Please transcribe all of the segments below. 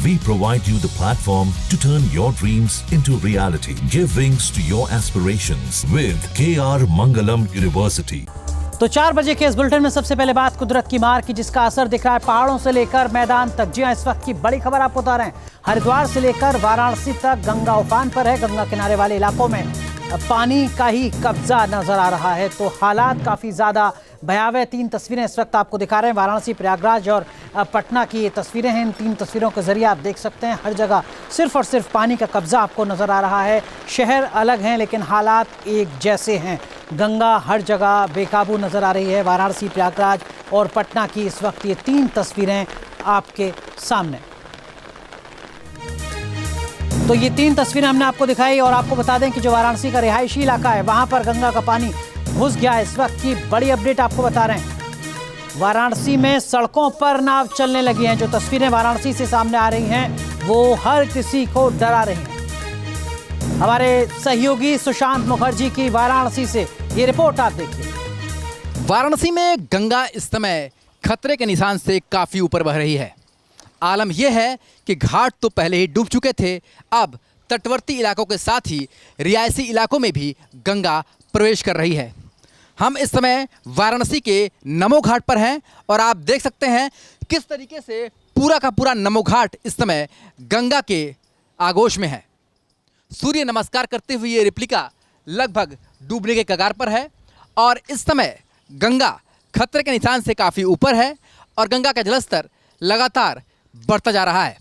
We provide you the platform to turn your dreams into reality. Give wings to your aspirations with KR Mangalam University. तो 4 बजे के इस bulletin में सबसे पहले बात कुदरत की मार की, जिसका असर दिख रहा है पहाड़ों से लेकर मैदान तक। जी हां, इस वक्त की बड़ी खबर आपको बता रहे हैं। हरिद्वार से लेकर वाराणसी तक गंगा उफान पर है। गंगा किनारे वाले इलाकों में पानी का ही कब्जा नजर आ रहा है, तो हालात काफी ज्यादा भयावह। 3 तस्वीरें इस वक्त आपको दिखा रहे हैं। वाराणसी, प्रयागराज और पटना की ये तस्वीरें हैं। इन 3 तस्वीरों के जरिए आप देख सकते हैं हर जगह सिर्फ और सिर्फ पानी का कब्जा आपको नजर आ रहा है। शहर अलग हैं लेकिन हालात एक जैसे हैं। गंगा हर जगह बेकाबू नजर आ रही है। वाराणसी, प्रयागराज और पटना की इस वक्त ये 3 तस्वीरें आपके सामने। तो ये 3 तस्वीरें हमने आपको दिखाई और आपको बता दें कि जो वाराणसी का रिहायशी इलाका है वहां पर गंगा का पानी घुस गया। इस वक्त की बड़ी अपडेट आपको बता रहे हैं। वाराणसी में सड़कों पर नाव चलने लगी हैं। जो तस्वीरें वाराणसी से सामने आ रही हैं वो हर किसी को डरा रही हैं। हमारे सहयोगी सुशांत मुखर्जी की वाराणसी से ये रिपोर्ट आप देखिए। वाराणसी में गंगा इस समय खतरे के निशान से काफी ऊपर बह रही है। आलम यह है कि घाट तो पहले ही डूब चुके थे, अब तटवर्ती इलाकों के साथ ही रिहायशी इलाकों में भी गंगा प्रवेश कर रही है। हम इस समय वाराणसी के नमो घाट पर हैं और आप देख सकते हैं किस तरीके से पूरा का पूरा नमो घाट इस समय गंगा के आगोश में है। सूर्य नमस्कार करते हुए ये रेप्लिका लगभग डूबने के कगार पर है और इस समय गंगा खतरे के निशान से काफ़ी ऊपर है और गंगा का जलस्तर लगातार बढ़ता जा रहा है।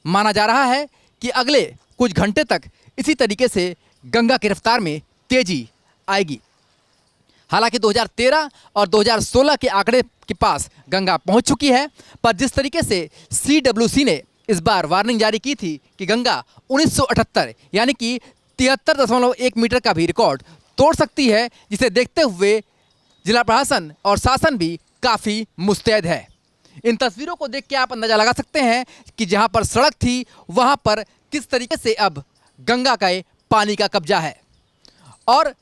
माना जा रहा है कि अगले कुछ घंटे तक इसी तरीके से गंगा की रफ्तार में तेजी आएगी। हालांकि 2013 और 2016 के आंकड़े के पास गंगा पहुंच चुकी है, पर जिस तरीके से CWC ने इस बार वार्निंग जारी की थी कि गंगा 1978 यानी कि 73.1 मीटर का भी रिकॉर्ड तोड़ सकती है, जिसे देखते हुए जिला प्रशासन और शासन भी काफ़ी मुस्तैद है। इन तस्वीरों को देख के आप अंदाज़ा लगा सकते हैं कि जहां पर सड़क थी वहां पर किस तरीके से अब गंगा का पानी का कब्जा है। और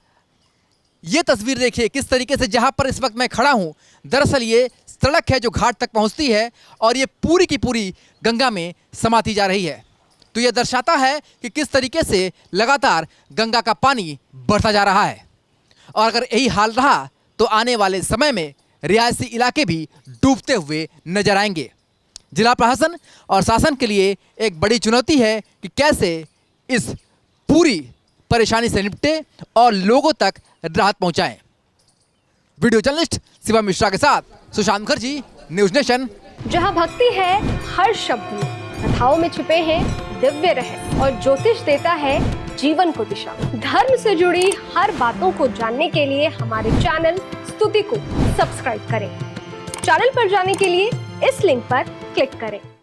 ये तस्वीर देखिए किस तरीके से, जहां पर इस वक्त मैं खड़ा हूं, दरअसल ये सड़क है जो घाट तक पहुंचती है और ये पूरी की पूरी गंगा में समाती जा रही है। तो ये दर्शाता है कि किस तरीके से लगातार गंगा का पानी बढ़ता जा रहा है और अगर यही हाल रहा तो आने वाले समय में रिहायशी इलाके भी डूबते हुए नजर आएंगे। जिला प्रशासन और शासन के लिए एक बड़ी चुनौती है कि कैसे इस पूरी परेशानी से निपटे और लोगों तक राहत पहुंचाएं। वीडियो जर्नलिस्ट शिवम मिश्रा के साथ सुशांत मुखर्जी, न्यूज नेशन। जहां भक्ति है हर शब्द में, कथाओं में छुपे हैं दिव्य रहस्य और ज्योतिष देता है जीवन को दिशा। धर्म से जुड़ी हर बातों को जानने के लिए हमारे चैनल स्तुति को सब्सक्राइब करें। चैनल पर जाने के लिए इस लिंक पर क्लिक करें।